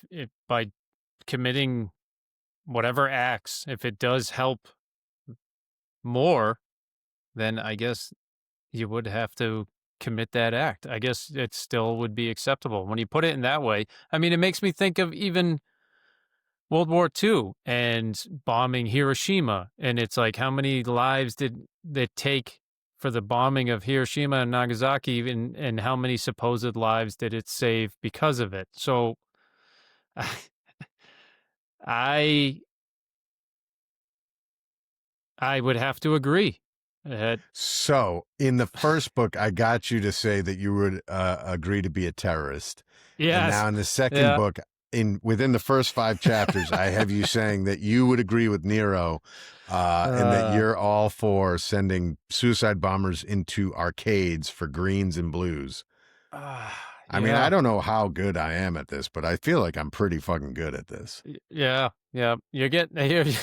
by committing whatever acts, if it does help more, then I guess you would have to commit that act. I guess it still would be acceptable when you put it in that way. I mean, it makes me think of even World War II and bombing Hiroshima. And it's like, how many lives did it take for the bombing of Hiroshima and Nagasaki? And how many supposed lives did it save because of it? So I I would have to agree. Uh, So, in the first book, I got you to say that you would agree to be a terrorist, and yes. now in the second Yeah. book, in within the first 5 chapters, I have you saying that you would agree with Nero, and that Uh, you're all for sending suicide bombers into arcades for greens and blues. I mean, I yeah. don't know how good I am at this, but I feel like I'm pretty fucking good at this. Yeah. Yeah. You're getting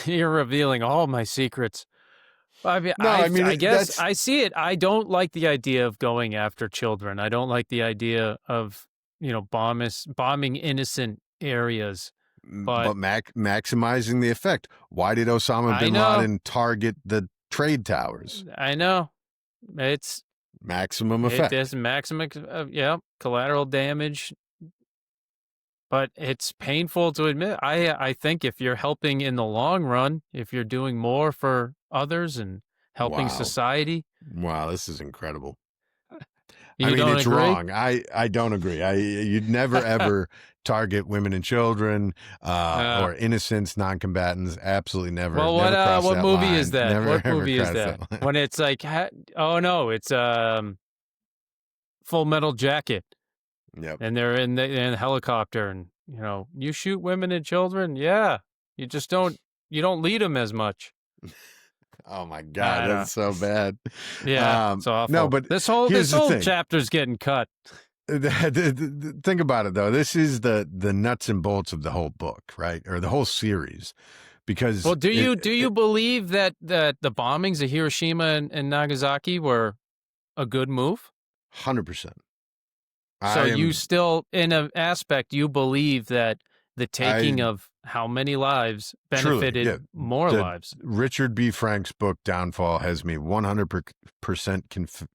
you're revealing all my secrets. I mean, No, I mean I guess that's I see it. I don't like the idea of going after children. I don't like the idea of, bombing innocent areas. But but maximizing the effect. Why did Osama I bin know, Laden target the trade towers? I know. It's Maximum it does effect. maximum, yeah, collateral damage. But it's painful to admit. I think if you're helping in the long run, if you're doing more for others and helping Wow. society, Wow, this is incredible. I you mean, don't it's agree? wrong. I don't agree. You'd never ever target women and children, Uh, or innocents, non-combatants. Absolutely never. well, Never cross what that movie is line. that? Never What ever movie is cross that? that line. When it's like, oh no, it's Full Metal Jacket, Yep. and they're in the helicopter, and you shoot women and children. Yeah, you just you don't lead them as much. Oh my God, I that's don't. so bad. Yeah, it's No, awful. but This here's the whole thing. chapter's getting cut. Think about it though. This is the nuts and bolts of the whole book, right? Or the whole series, Well, because do you believe that the bombings of Hiroshima and Nagasaki were a good move? 100%. So I you am still, in an aspect, you believe that the I taking of how many lives truly, benefited yeah. more The lives? Richard B. Frank's book Downfall has me 100% Convinced,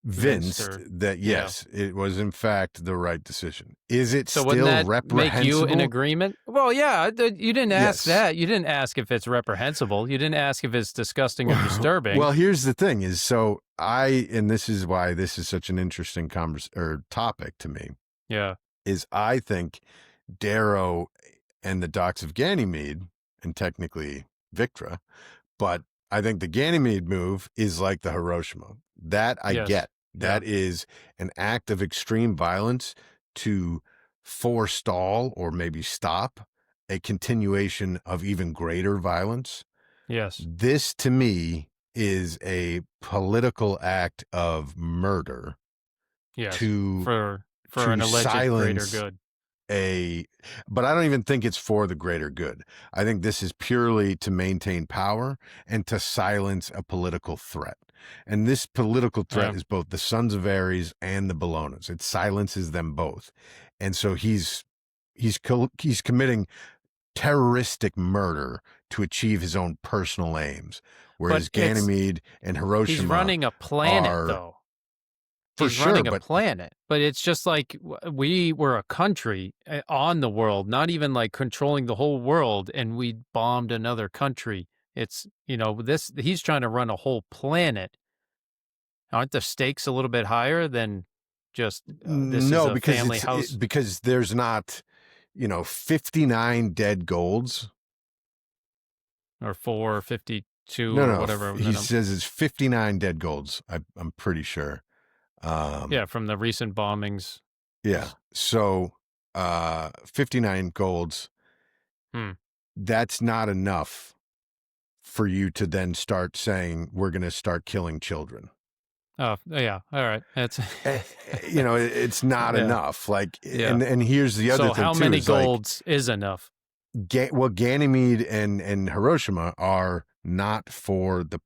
convinced or that yeah. yes, it was in fact the right decision. Is it So wouldn't still that make you in reprehensible? agreement? Well, yeah. You didn't ask Yes. that. You didn't ask if it's reprehensible. You didn't ask if it's disgusting or disturbing. Well, here's the thing is so and this is why this is such an interesting or topic to me, Yeah. is I think Darrow and the docks of Ganymede, and technically Victra, but I think the Ganymede move is like the Hiroshima. That I Yes. get. Yeah. That is an act of extreme violence to forestall or maybe stop a continuation of even greater violence. Yes. This to me is a political act of murder Yes. to For an alleged greater silence good. a but I don't even think it's for the greater good. I think this is purely to maintain power and to silence a political threat. And this political threat Yeah. is both the Sons of Ares and the Bolognas. It silences them both. And so he's committing terroristic murder to achieve his own personal aims, But whereas Ganymede and he's Hiroshima running a planet, are though. for He's sure, running a but planet, but it's just like we were a country on the world, not even like controlling the whole world, and we bombed another country. It's, this, he's trying to run a whole planet. Aren't the stakes a little bit higher than just this is no, a because family house, because there's not 59 dead golds. or 452 No, or no, whatever the he number? says it's 59 dead golds. I'm pretty sure. Yeah, from the recent bombings. Yeah. So, 59 golds, Hmm. that's not enough for you to then start saying we're going to start killing children. Oh, yeah. All right. That's It's not yeah. enough. Like, Yeah. and here's the other So thing how too many is like, golds is enough? Ganymede and Hiroshima are not for the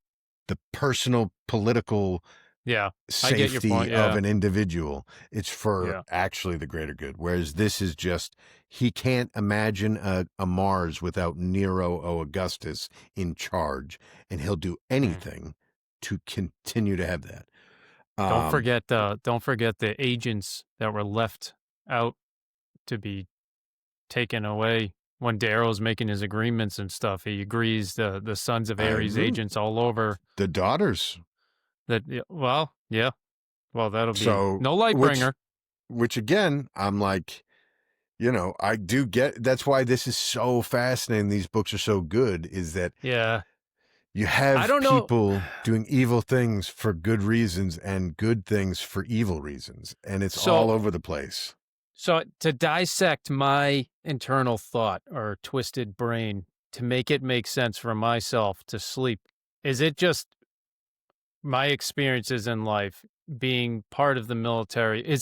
personal political Yeah. I get your point. safety of Yeah. an individual. It's for Yeah. actually the greater good. Whereas this is just, he can't imagine a Mars without Nero or Augustus in charge, and he'll do Mm. anything to continue to have that. Don't forget the agents that were left out to be taken away when Darrow's making his agreements and stuff. He agrees the Sons of Ares I, agents all over the daughters. that. Well, yeah. Well, that'll be So, no Lightbringer. which again, I'm like, I do get that's why this is so fascinating. These books are so good, is that Yeah. you I have don't know. people doing evil things for good reasons and good things for evil reasons, and it's all So, over the place. so to dissect my internal thought or twisted brain to make it make sense for myself to sleep, is it just my experiences in life being part of the military? Does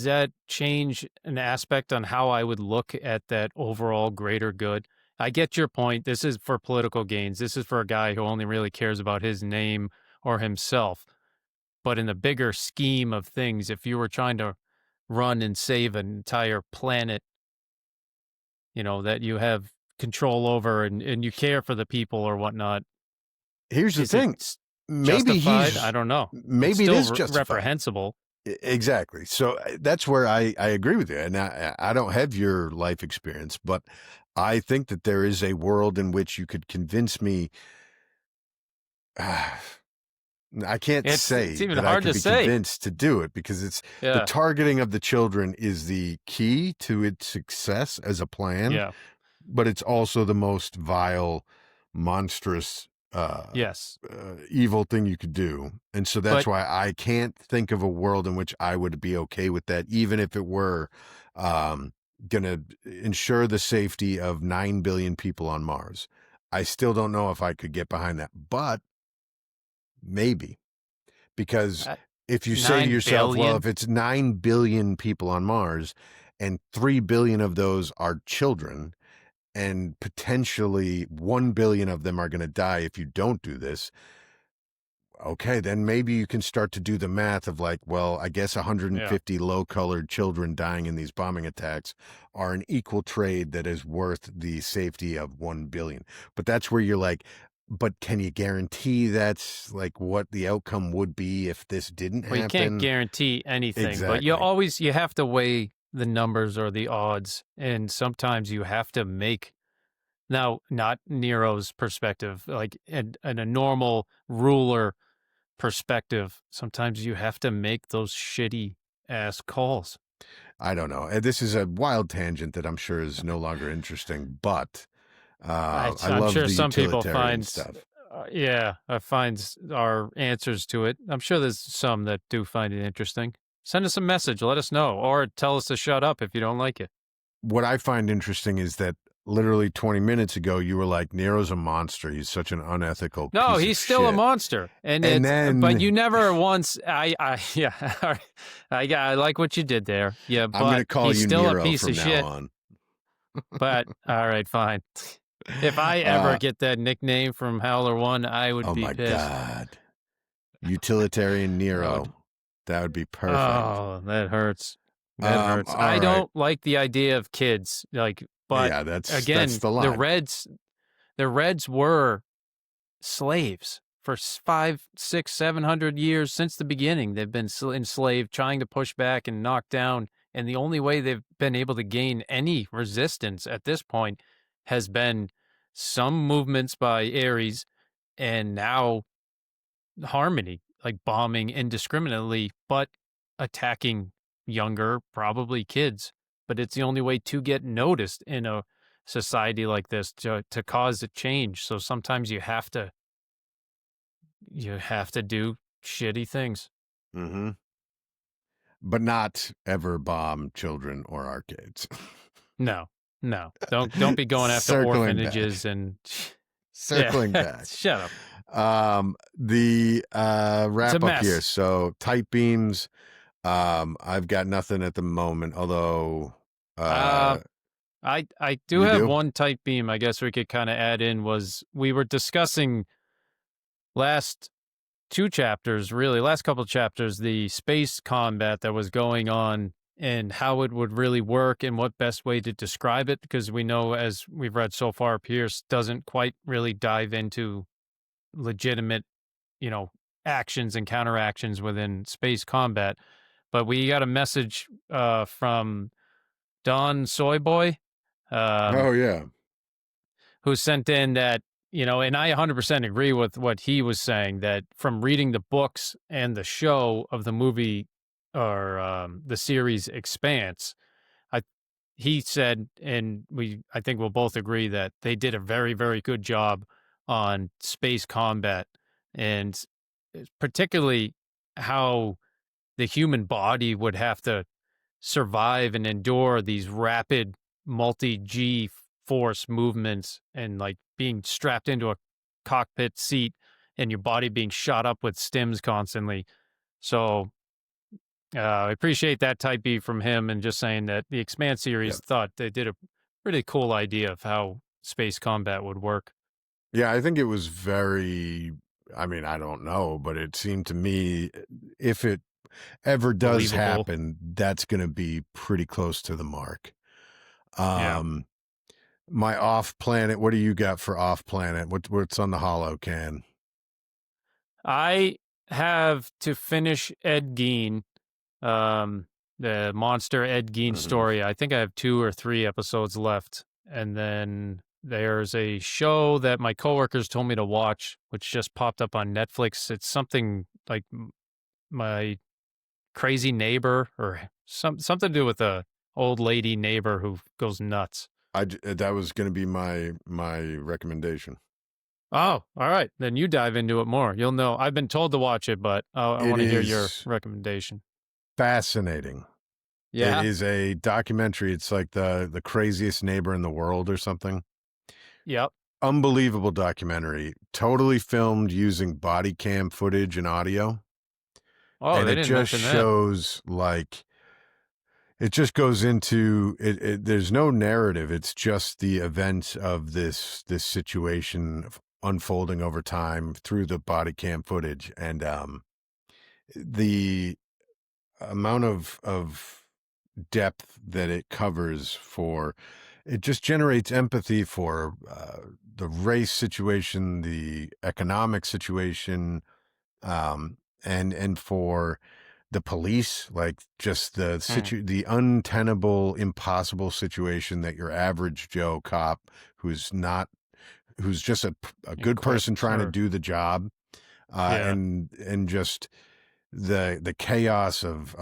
that change an aspect on how I would look at that overall greater good? I get your point. This is for political gains. This is for a guy who only really cares about his name or himself. But in the bigger scheme of things, if you were trying to run and save an entire planet, that you have control over and you care for the people or whatnot, Here's the is it thing. Maybe justified? I he's don't know. It's maybe it still is justified. reprehensible. Exactly. So that's where I agree with you. And I don't have your life experience, but I think that there is a world in which you could convince me. I can't It's say even that I hard could to be say. convinced to do it because it's the Yeah. targeting of the children is the key to its success as a plan, Yeah. but it's also the most vile, monstrous, Yes. evil thing you could do. And so that's But why I can't think of a world in which I would be okay with that, even if it were um, going to ensure the safety of 9 billion people on Mars. I still don't know if I could get behind that, but maybe. Because uh, if you say to 9 yourself, well, billion? if it's 9 billion people on Mars and 3 billion of those are children, and potentially 1 billion of them are going to die if you don't do this, okay, then maybe you can start to do the math of like, well, I guess Yeah. 150 low colored children dying in these bombing attacks are an equal trade that is worth the safety of 1 billion. But that's where you're like, but can you guarantee that's like what the outcome would be if this didn't Well, you can't happen? guarantee anything, but Exactly. you have to weigh the numbers or the odds, and sometimes you have to make now, not Nero's perspective, like in a normal ruler perspective, sometimes you have to make those shitty ass calls. I don't know. This is a wild tangent that I'm sure is no longer interesting, but I I'm love sure the some people utilitarian find, stuff. yeah, I find our answers to it. I'm sure there's some that do find it interesting. Send us a message, let us know, or tell us to shut up if you don't like it. What I find interesting is that literally 20 minutes ago, you were like, Nero's a monster. He's such an unethical No, piece of he's still a shit. monster, and And but then you never once. Yeah, I like what you did there. Yeah, I'm going to but call he's you still a Nero piece from of now shit. on. But all right, fine. If I ever uh, get that nickname from Howler One, I would oh be my pissed. God. Utilitarian That would. Nero. That would be perfect. Oh, that hurts. That hurts. All I right. don't like the idea of kids. Like, but Yeah, that's again, the line. the Reds were slaves for 5, 6, 700 years since the beginning. They've been enslaved, trying to push back and knock down. And the only way they've been able to gain any resistance at this point has been some movements by Ares and now Harmony, like bombing indiscriminately, but attacking younger, probably kids. But it's the only way to get noticed in a society like this to cause a change. So sometimes you have to do shitty things. Mm-hmm. But not ever bomb children or arcades. No, no, don't be going after Circling back. orphanages and yeah, Circling back. shut up. The It's a wrap up here. mess. So tight beams. I've got nothing at the moment, although Uh, I do you have do? one tight beam. I guess we could kind of add in was we were discussing last two chapters, really last couple of chapters, the space combat that was going on and how it would really work and what best way to describe it, because we know, as we've read so far, Pierce doesn't quite really dive into legitimate, you know, actions and counteractions within space combat. But we got a message from Don Soyboy, Oh yeah. who sent in that, and I 100% agree with what he was saying, that from reading the books and the show of the movie or the series Expanse, I he said, and I think we'll both agree that they did a very, very good job on space combat, and particularly how the human body would have to survive and endure these rapid multi-G force movements, and like being strapped into a cockpit seat and your body being shot up with stims constantly. So I appreciate that type beat from him, and just saying that the Expanse Yeah. series thought they did a pretty cool idea of how space combat would work. Yeah, I think it was very, I mean, I don't know, but it seemed to me if it ever does Believable. happen, that's going to be pretty close to the mark. Yeah. Um, my off planet, what do you got for off planet? What's on the hollow can? I have to finish Ed Gein, um, the monster Ed Gein Mhm. story. I think I have 2 or 3 episodes left. And then there's a show that my coworkers told me to watch, which just popped up on Netflix. It's something like My Crazy Neighbor, or something to do with a old lady neighbor who goes nuts. That was going to be my recommendation. Oh, all right. Then you dive into it more. You'll know. I've been told to watch it, but I It want to hear your is recommendation. fascinating. It Yeah. is a documentary. It's like the craziest neighbor in the world or something. Yep. Unbelievable documentary. Totally filmed using body cam footage and audio. Oh, And they it didn't just mention that. shows like it just goes into it, there's no narrative. It's just the events of this situation unfolding over time through the body cam footage. And the amount of depth that it covers for it just generates empathy for the race situation, the economic situation, and for the police, like just Hmm. the untenable, impossible situation that your average Joe cop who's just a And good quit. person trying to Or do the job, yeah. and just the chaos of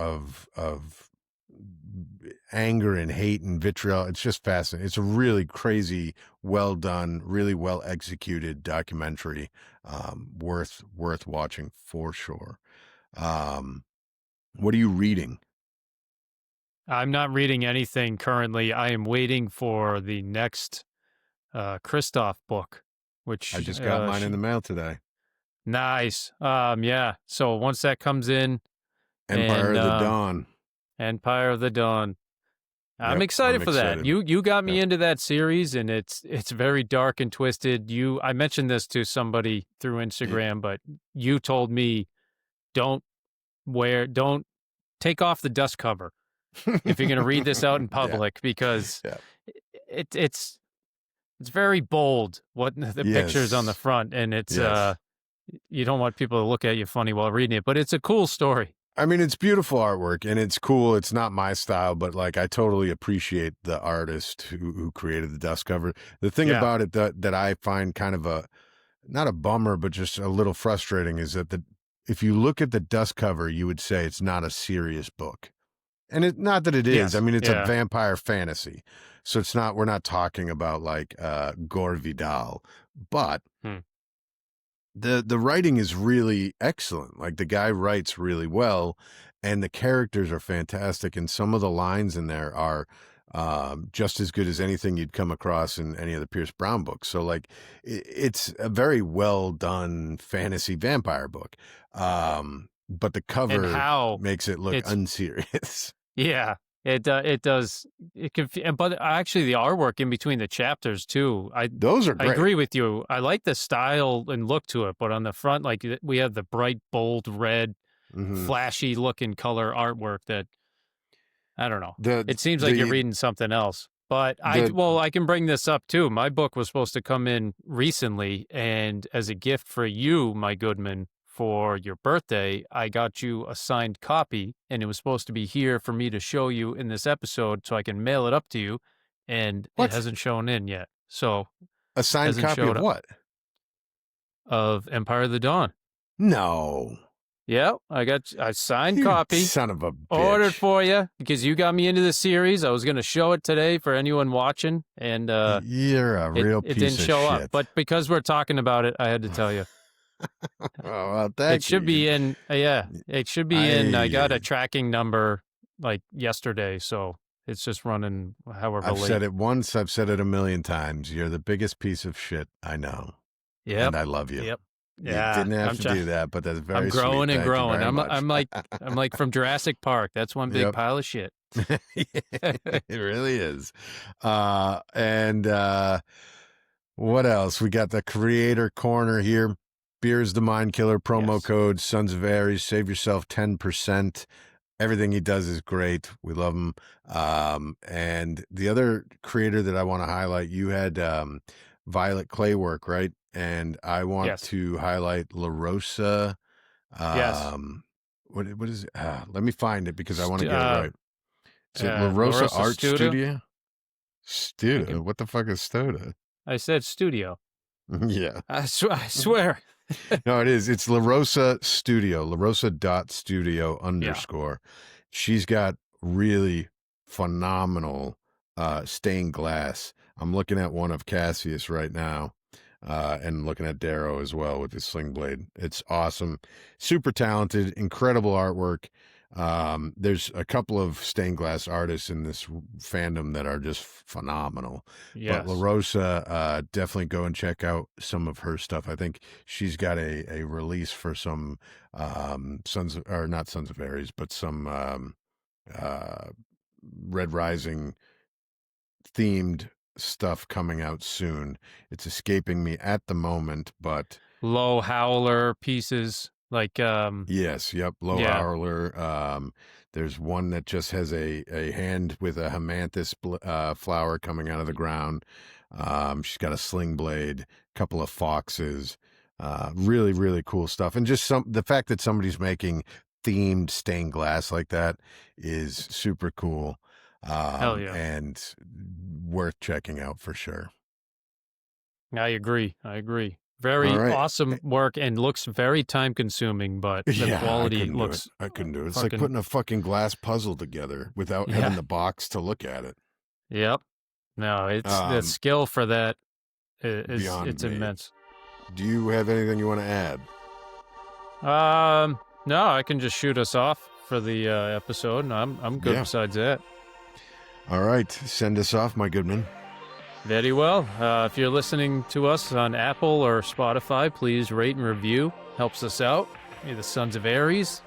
anger and hate and vitriol. It's just fascinating. It's a really crazy, well done, really well executed documentary. Worth watching for sure. Um, what are you reading? I'm not reading anything currently. I am waiting for the next Christoph book, I which just got mine in the mail today. nice. Yeah. So once that comes in, Empire and of the Dawn. Empire of the Dawn. I'm Yep, I'm excited for that. excited. You got me Yep. into that series, and it's very dark and twisted. I mentioned this to somebody through Y- Instagram, but you told me don't don't take off the dust cover if you're going to read this out in yeah, public, because yeah. it it's very bold what the pictures on the Yes, front, and it's yes. you don't want people to look at you funny while reading it, but it's a cool story. I mean, it's beautiful artwork and it's cool. It's not my style, but like I totally appreciate the artist who created the dust cover. The thing Yeah. about it that I find kind of a not a bummer, but just a little frustrating is that the if you look at the dust cover, you would say it's not a serious book. And it not that it is. I Yes. mean, it's a Yeah. vampire fantasy. So it's not we're not talking about like Gore Vidal, but Hmm. the writing is really excellent. Like the guy writes really well, and the characters are fantastic. And some of the lines in there are just as good as anything you'd come across in any of the Pierce Brown books. So like, it's a very well done fantasy vampire book. But the And cover how makes it look it's unserious. Yeah, it does. It can, but actually the artwork in between the chapters too. Those are I great. agree with you. I like the style and look to it, but on the front, like we have the bright, bold red, Hmm. flashy looking color artwork that I don't know. The It seems like you're the reading something else. But the I can bring this up too. My book was supposed to come in recently, and as a gift for you, my Goodman, for your birthday, I got you a signed copy, and it was supposed to be here for me to show you in this episode so I can mail it up to you, and it what hasn't shown in yet. So, a signed hasn't copy showed of up what? of Empire of the Dawn. No. Yep, I got a signed You copy. son of a Ordered bitch. for you because you got me into the series. I was going to show it today for anyone watching, and You're a real it piece didn't of show up. shit. But because we're talking about it, I had to tell you. Oh, well, It thank should you. be in. Yeah, it should be in. I got a tracking number like yesterday, so it's just running however I've late. said it once. I've said it a million times. You're the biggest piece of shit I know. Yep. And I love you. Yep. You Yeah. didn't have to do that, but that's very I'm growing sweet. and Thank you growing. very much. I'm like from Jurassic Park. That's one big Yep. pile of shit. It really is. And what else? We got the creator corner here. Beer's the Mind Killer promo Yes. code Sons of Aries. Save yourself 10%. Everything he does is great. We love him. And the other creator that I want to highlight, you had Violet Claywork, right? And I want Yes. to highlight La Rosa. Yes. What is it? Let me find it because I want to get it right. Is it La La Rosa Rosa Art Studio? Studio? Studio? What the fuck is Stoda? I said studio. Yeah. I swear. No, it is. It's La Rosa Studio, LaRosa.studio _ She's got really phenomenal stained glass. I'm looking at one of Cassius right now, and looking at Darrow as well with his sling blade. It's awesome. Super talented, incredible artwork. There's a couple of stained glass artists in this fandom that are just phenomenal. Yes. But La Rosa, definitely go and check out some of her stuff. I think she's got a release for some not Sons of Aries, but some Red Rising themed stuff coming out soon. It's escaping me at the moment, but Low howler pieces like yes, yep, low howler. There's one that just has a hand with a hemathis flower coming out of the ground. She's got a sling blade, a couple of foxes. Really, really cool stuff. And just the fact that somebody's making themed stained glass like that is super cool. hell yeah. And worth checking out for sure. I agree. Very awesome work and looks very time consuming, but the quality looks. I couldn't do it. It's like putting a fucking glass puzzle together without having the box to look at it. Yep. No, it's the skill for that is it's immense. Do you have anything you want to add? No, I can just shoot us off for the episode, and I'm good besides that. All right, send us off, my good man. Very well. If you're listening to us on Apple or Spotify, please rate and review. Helps us out. Hey, the Sons of Aries.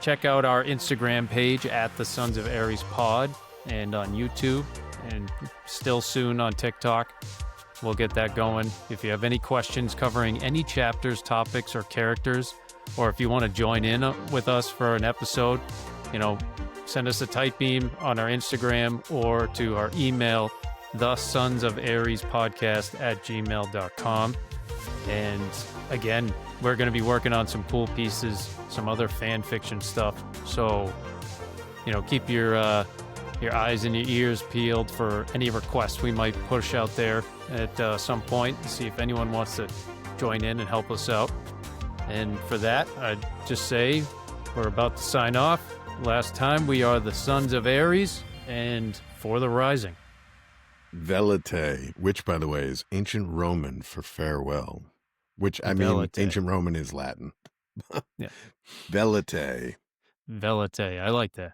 Check out our Instagram page at the Sons of Aries Pod and on YouTube, and still soon on TikTok. We'll get that going. If you have any questions covering any chapters, topics, or characters, or if you want to join in with us for an episode, send us a tight beam on our Instagram or to our email, thesonsofariespodcast@gmail.com. And again, we're going to be working on some cool pieces, some other fan fiction stuff. So, keep your eyes and your ears peeled for any requests we might push out there at some point to see if anyone wants to join in and help us out. And for that, I'd just say we're about to sign off. Last time, we are the Sons of Aries, and for the Rising. Velite, which, by the way, is ancient Roman for farewell. Which, I mean, ancient Roman is Latin. Yeah. Velite. Velite. I like that.